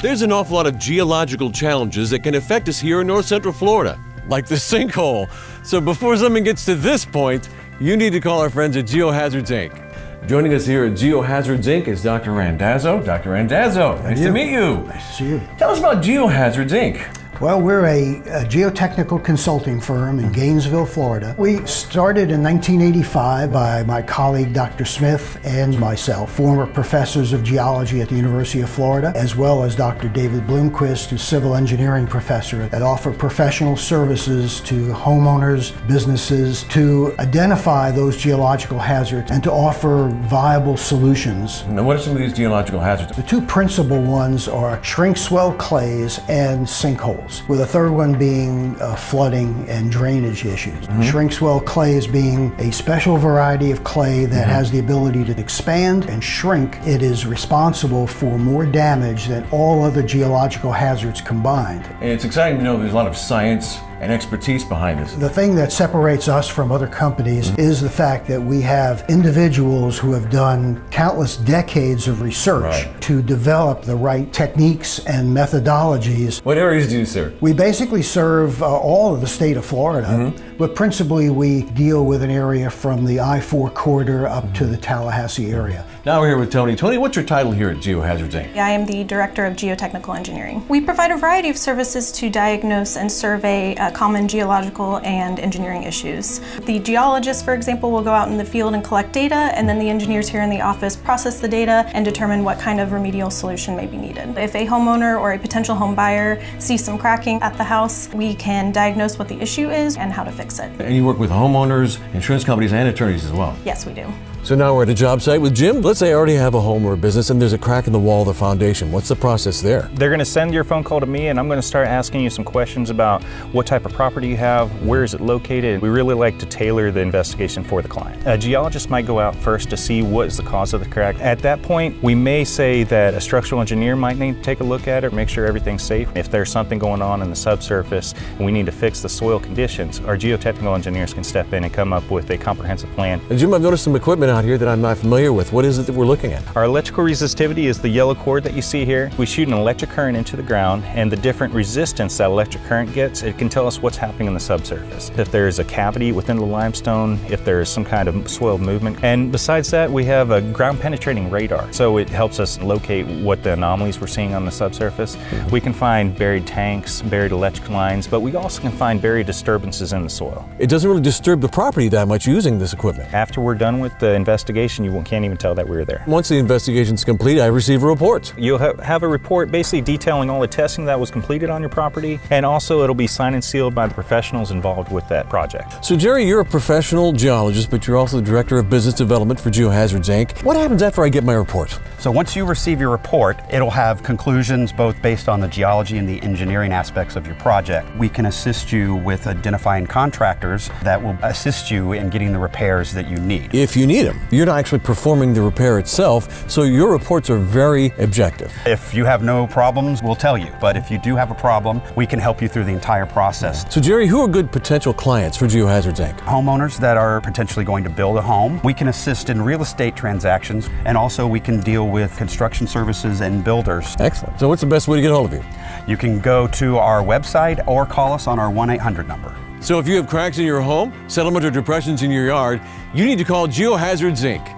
There's an awful lot of geological challenges that can affect us here in North Central Florida, like the sinkhole. So before something gets to this point, you need to call our friends at Geohazards Inc. Joining us here at Geohazards Inc. is Dr. Randazzo. Dr. Randazzo, nice to meet you. Nice to see you. Tell us about Geohazards Inc. Well, we're a geotechnical consulting firm in Gainesville, Florida. We started in 1985 by my colleague Dr. Smith and myself, former professors of geology at the University of Florida, as well as Dr. David Bloomquist, who's civil engineering professor, that offer professional services to homeowners, businesses, to identify those geological hazards and to offer viable solutions. Now, what are some of these geological hazards? The two principal ones are shrink swell clays and sinkholes, with the third one being flooding and drainage issues. Shrink swell clays being a special variety of clay that has the ability to expand and shrink. It is responsible for more damage than all other geological hazards combined. And it's exciting to know there's a lot of science and expertise behind this. The thing that separates us from other companies is the fact that we have individuals who have done countless decades of research to develop the right techniques and methodologies. What areas do you serve? We basically serve all of the state of Florida, but principally we deal with an area from the I-4 corridor up to the Tallahassee area. Now we're here with Tony. Tony, what's your title here at Geohazards Inc? I am the Director of Geotechnical Engineering. We provide a variety of services to diagnose and survey common geological and engineering issues. The geologists, for example, will go out in the field and collect data, and then the engineers here in the office process the data and determine what kind of remedial solution may be needed. If a homeowner or a potential home buyer sees some cracking at the house, we can diagnose what the issue is and how to fix it. And you work with homeowners, insurance companies, and attorneys as well. Yes, we do. So now we're at a job site with Jim. Let's say I already have a home or a business and there's a crack in the wall of the foundation. What's the process there? They're going to send your phone call to me, and I'm going to start asking you some questions about what type of property you have, where is it located. We really like to tailor the investigation for the client. A geologist might go out first to see what is the cause of the crack. At that point, we may say that a structural engineer might need to take a look at it, make sure everything's safe. If there's something going on in the subsurface and we need to fix the soil conditions, our geotechnical engineers can step in and come up with a comprehensive plan. And Jim, I've noticed some equipment out here that I'm not familiar with. What is it that we're looking at? Our electrical resistivity is the yellow cord that you see here. We shoot an electric current into the ground, and the different resistance that electric current gets, it can tell us what's happening in the subsurface. If there's a cavity within the limestone, if there's some kind of soil movement. And besides that, we have a ground penetrating radar. So it helps us locate what the anomalies we're seeing on the subsurface. We can find buried tanks, buried electric lines, but we also can find buried disturbances in the soil. It doesn't really disturb the property that much using this equipment. After we're done with the investigation, you can't even tell that we were there. Once the investigation's complete, I receive a report. You'll have a report basically detailing all the testing that was completed on your property, and also it'll be signed and sealed by the professionals involved with that project. So Jerry, you're a professional geologist, but you're also the Director of Business Development for Geohazards Inc. What happens after I get my report? So once you receive your report, it'll have conclusions both based on the geology and the engineering aspects of your project. We can assist you with identifying contractors that will assist you in getting the repairs that you need. If you need them. You're not actually performing the repair itself, so your reports are very objective. If you have no problems, we'll tell you. But if you do have a problem, we can help you through the entire process. So Jerry, who are good potential clients for Geohazards Inc? Homeowners that are potentially going to build a home. We can assist in real estate transactions, and also we can deal with construction services and builders. Excellent. So what's the best way to get a hold of you? You can go to our website or call us on our 1-800 number. So if you have cracks in your home, settlement or depressions in your yard, you need to call Geohazards Inc.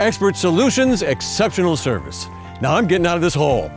Expert solutions, exceptional service. Now I'm getting out of this hole.